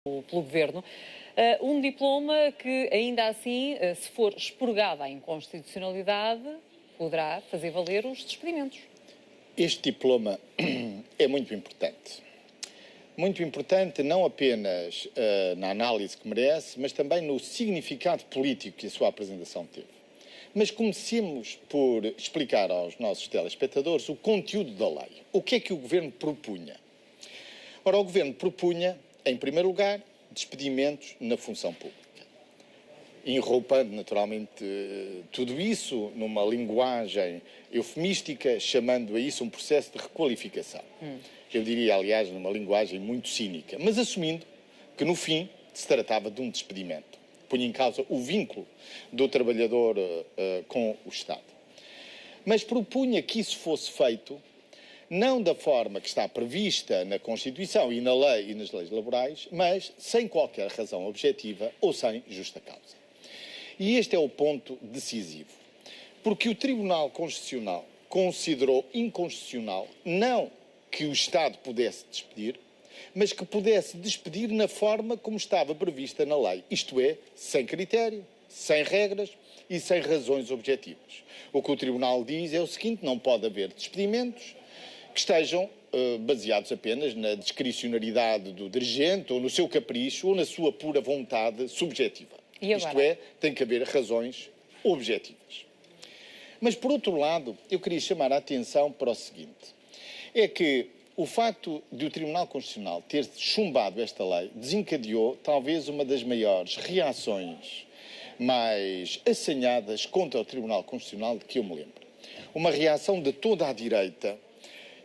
pelo Governo, um diploma que, ainda assim, se for expurgada a inconstitucionalidade, poderá fazer valer os despedimentos. Este diploma é muito importante. Muito importante não apenas na análise que merece, mas também no significado político que a sua apresentação teve. Mas comecemos por explicar aos nossos telespectadores o conteúdo da lei. O que é que o Governo propunha? Ora, o Governo propunha, em primeiro lugar, despedimentos na função pública. Enroupando, naturalmente, tudo isso numa linguagem eufemística, chamando a isso um processo de requalificação. Eu diria, aliás, numa linguagem muito cínica, mas assumindo que, no fim, se tratava de um despedimento. Punha em causa o vínculo do trabalhador com o Estado. Mas propunha que isso fosse feito não da forma que está prevista na Constituição e na lei e nas leis laborais, mas sem qualquer razão objetiva ou sem justa causa. E este é o ponto decisivo, porque o Tribunal Constitucional considerou inconstitucional não que o Estado pudesse despedir, mas que pudesse despedir na forma como estava prevista na lei, isto é, sem critério, sem regras e sem razões objetivas. O que o Tribunal diz é o seguinte: não pode haver despedimentos que estejam baseados apenas na discricionariedade do dirigente ou no seu capricho ou na sua pura vontade subjetiva. Isto é, tem que haver razões objetivas. Mas, por outro lado, eu queria chamar a atenção para o seguinte: é que o facto de o Tribunal Constitucional ter chumbado esta lei desencadeou talvez uma das maiores reações mais assanhadas contra o Tribunal Constitucional de que eu me lembro. Uma reação de toda a direita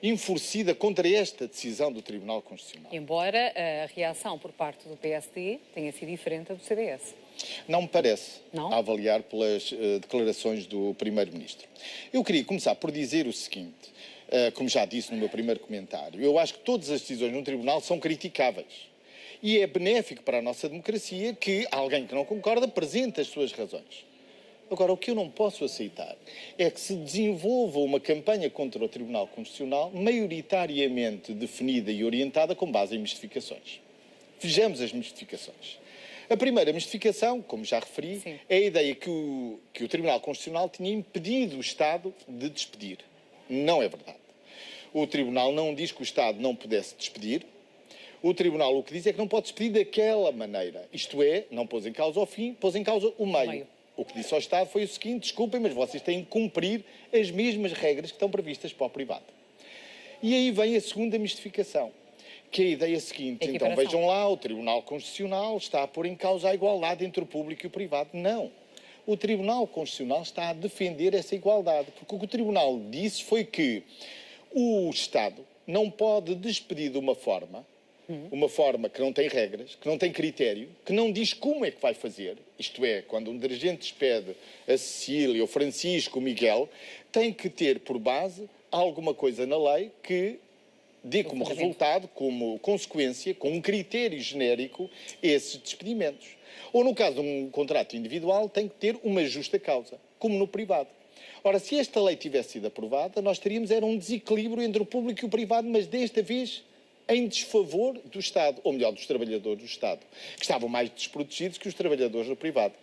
enfurecida contra esta decisão do Tribunal Constitucional. Embora a reação por parte do PSD tenha sido diferente da do CDS. Não me parece, não? A avaliar pelas declarações do Primeiro-Ministro. Eu queria começar por dizer o seguinte, como já disse no meu primeiro comentário: eu acho que todas as decisões num tribunal são criticáveis. E é benéfico para a nossa democracia que alguém que não concorda apresente as suas razões. Agora, o que eu não posso aceitar é que se desenvolva uma campanha contra o Tribunal Constitucional maioritariamente definida e orientada com base em mistificações. Vejamos as mistificações. A primeira mistificação, como já referi, Sim, é a ideia que o Tribunal Constitucional tinha impedido o Estado de despedir. Não é verdade. O Tribunal não diz que o Estado não pudesse despedir. O Tribunal o que diz é que não pode despedir daquela maneira. Isto é, não pôs em causa o fim, pôs em causa o meio. O que disse ao Estado foi o seguinte: desculpem, mas vocês têm que cumprir as mesmas regras que estão previstas para o privado. E aí vem a segunda mistificação, que é a ideia seguinte: então vejam lá, o Tribunal Constitucional está a pôr em causa a igualdade entre o público e o privado. Não. O Tribunal Constitucional está a defender essa igualdade, porque o que o Tribunal disse foi que o Estado não pode despedir de uma forma que não tem regras, que não tem critério, que não diz como é que vai fazer. Isto é, quando um dirigente despede a Cecília, o Francisco, o Miguel, tem que ter por base alguma coisa na lei que dê como resultado, como consequência, com um critério genérico, esses despedimentos. Ou, no caso de um contrato individual, tem que ter uma justa causa, como no privado. Ora, se esta lei tivesse sido aprovada, nós teríamos um desequilíbrio entre o público e o privado, mas desta vez em desfavor do Estado, ou melhor, dos trabalhadores do Estado, que estavam mais desprotegidos que os trabalhadores do privado.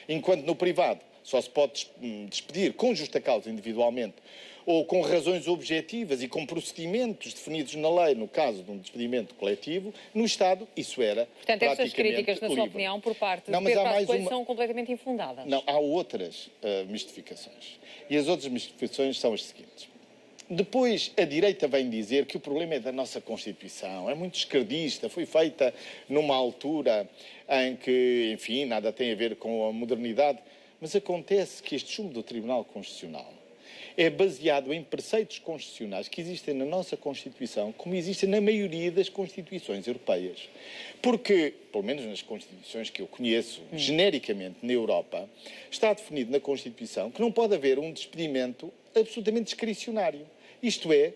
Enquanto no privado só se pode despedir com justa causa individualmente ou com razões objetivas e com procedimentos definidos na lei, no caso de um despedimento coletivo, no Estado isso era Portanto, praticamente estas críticas, na sua opinião, por parte de Pedro Passos Coelho são completamente infundadas? Não, há outras mistificações. E as outras mistificações são as seguintes. Depois, a direita vem dizer que o problema é da nossa Constituição, é muito esquerdista, foi feita numa altura em que, enfim, nada tem a ver com a modernidade, mas acontece que este chumbo do Tribunal Constitucional é baseado em preceitos constitucionais que existem na nossa Constituição, como existem na maioria das Constituições europeias. Porque, pelo menos nas Constituições que eu conheço, genericamente na Europa, está definido na Constituição que não pode haver um despedimento absolutamente discricionário. Isto é,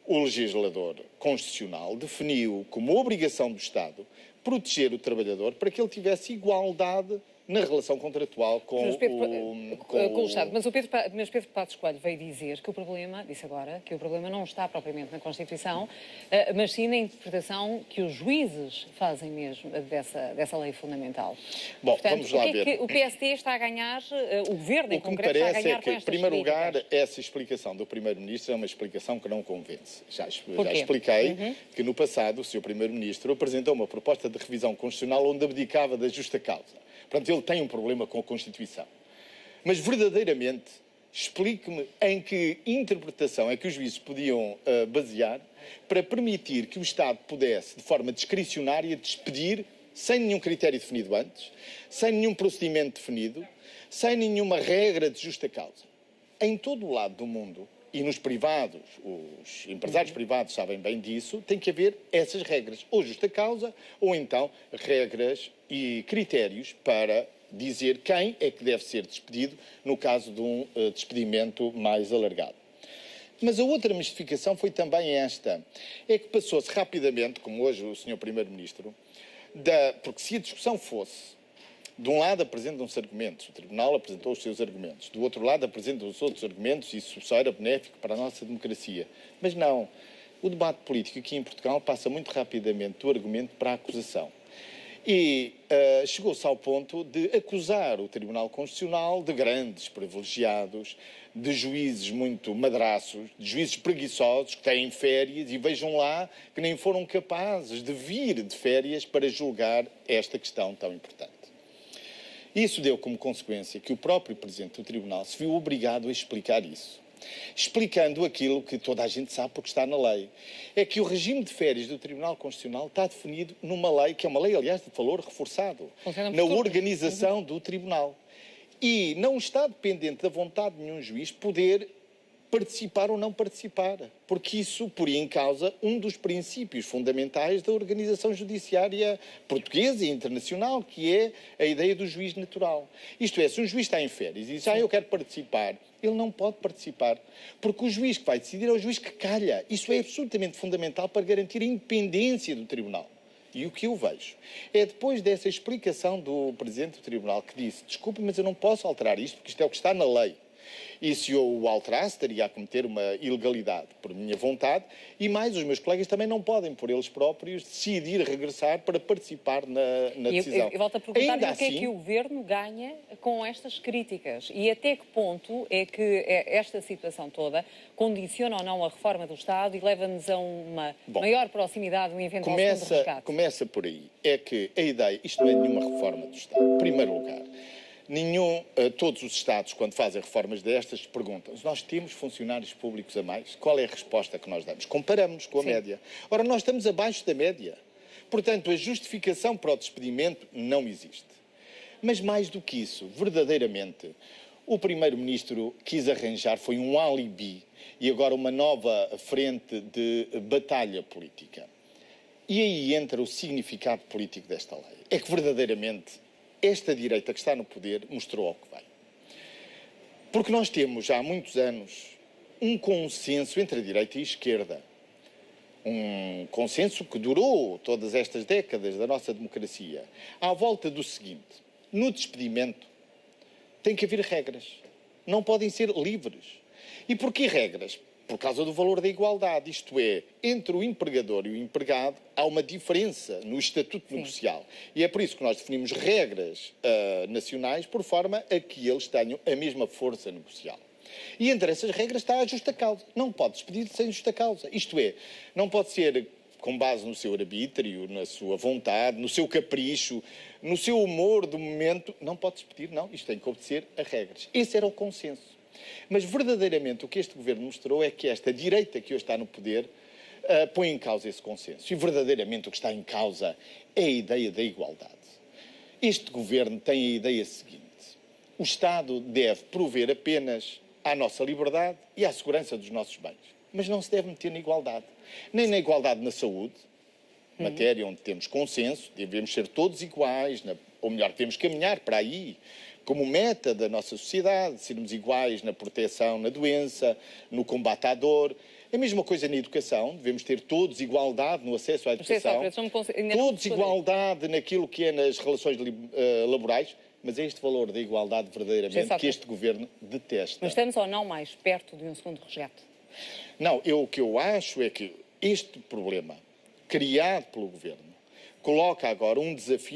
o legislador Constitucional definiu como obrigação do Estado proteger o trabalhador para que ele tivesse igualdade na relação contratual com o Estado. Mas Pedro Passos Coelho veio dizer que o problema, disse agora, que o problema não está propriamente na Constituição, mas sim na interpretação que os juízes fazem mesmo dessa lei fundamental. Bom, portanto, vamos lá ver. O PSD está a ganhar, o Governo em concreto está a ganhar com estas críticas. O que me parece é que, em primeiro lugar, essa explicação do Primeiro-Ministro é uma explicação que não convence. Já expliquei que no passado o Sr. Primeiro-Ministro apresentou uma proposta de revisão constitucional onde abdicava da justa causa. Portanto, ele tem um problema com a Constituição. Mas, verdadeiramente, explique-me em que interpretação é que os juízes podiam basear para permitir que o Estado pudesse, de forma discricionária, despedir, sem nenhum critério definido antes, sem nenhum procedimento definido, sem nenhuma regra de justa causa. Em todo o lado do mundo, e nos privados, os empresários privados sabem bem disso, tem que haver essas regras, ou justa causa, ou então regras e critérios para dizer quem é que deve ser despedido no caso de um despedimento mais alargado. Mas a outra mistificação foi também esta, é que passou-se rapidamente, como hoje o Sr. Primeiro-Ministro, porque se a discussão fosse de um lado apresentam-se argumentos, o Tribunal apresentou os seus argumentos, do outro lado apresentam os outros argumentos, e isso só era benéfico para a nossa democracia. Mas não, o debate político aqui em Portugal passa muito rapidamente do argumento para a acusação. E chegou-se ao ponto de acusar o Tribunal Constitucional de grandes privilegiados, de juízes muito madraços, de juízes preguiçosos que têm férias e vejam lá que nem foram capazes de vir de férias para julgar esta questão tão importante. Isso deu como consequência que o próprio Presidente do Tribunal se viu obrigado a explicar isso. Explicando aquilo que toda a gente sabe porque está na lei. É que o regime de férias do Tribunal Constitucional está definido numa lei, que é uma lei, aliás, de valor reforçado, na organização do Tribunal. E não está dependente da vontade de nenhum juiz poder participar ou não participar, porque isso poria em causa um dos princípios fundamentais da organização judiciária portuguesa e internacional, que é a ideia do juiz natural. Isto é, se um juiz está em férias e diz, eu quero participar, ele não pode participar, porque o juiz que vai decidir é o juiz que calha. Isso é absolutamente fundamental para garantir a independência do Tribunal. E o que eu vejo é, depois dessa explicação do Presidente do Tribunal, que disse, desculpe, mas eu não posso alterar isto, porque isto é o que está na lei. E se eu o alterasse, estaria a cometer uma ilegalidade por minha vontade, e mais, os meus colegas também não podem, por eles próprios, decidir regressar para participar na decisão. Eu volto a perguntar-lhe o que é que o Governo ganha com estas críticas e até que ponto é que esta situação toda condiciona ou não a reforma do Estado e leva-nos a uma maior proximidade, um eventual segundo resgate. Começa por aí. É que a ideia, isto não é nenhuma reforma do Estado. Em primeiro lugar, todos os Estados, quando fazem reformas destas, perguntam-se, nós temos funcionários públicos a mais? Qual é a resposta que nós damos? Comparamos com a média. Ora, nós estamos abaixo da média. Portanto, a justificação para o despedimento não existe. Mas mais do que isso, verdadeiramente, o Primeiro-Ministro quis arranjar, foi um alibi e agora uma nova frente de batalha política. E aí entra o significado político desta lei. É que verdadeiramente esta direita que está no poder mostrou ao que vai. Porque nós temos já há muitos anos um consenso entre a direita e a esquerda. Um consenso que durou todas estas décadas da nossa democracia. À volta do seguinte, no despedimento tem que haver regras. Não podem ser livres. E porquê regras? Por causa do valor da igualdade, isto é, entre o empregador e o empregado há uma diferença no estatuto negocial. E é por isso que nós definimos regras nacionais por forma a que eles tenham a mesma força negocial. E entre essas regras está a justa causa. Não pode despedir sem justa causa. Isto é, não pode ser com base no seu arbítrio, na sua vontade, no seu capricho, no seu humor do momento. Não pode despedir, não. Isto tem que obedecer a regras. Esse era o consenso. Mas verdadeiramente o que este governo mostrou é que esta direita que hoje está no poder põe em causa esse consenso. E verdadeiramente o que está em causa é a ideia da igualdade. Este governo tem a ideia seguinte. O Estado deve prover apenas à nossa liberdade e à segurança dos nossos bens. Mas não se deve meter na igualdade. Nem na igualdade na saúde, matéria onde temos consenso, devemos ser todos iguais, ou melhor, devemos caminhar para aí, como meta da nossa sociedade, sermos iguais na proteção na doença, no combate à dor. A mesma coisa na educação, devemos ter todos igualdade no acesso à educação, todos igualdade naquilo que é nas relações laborais, mas é este valor da igualdade verdadeiramente que este governo detesta. Mas estamos ou não mais perto de um segundo resgate? Não, o que eu acho é que este problema, criado pelo governo, coloca agora um desafio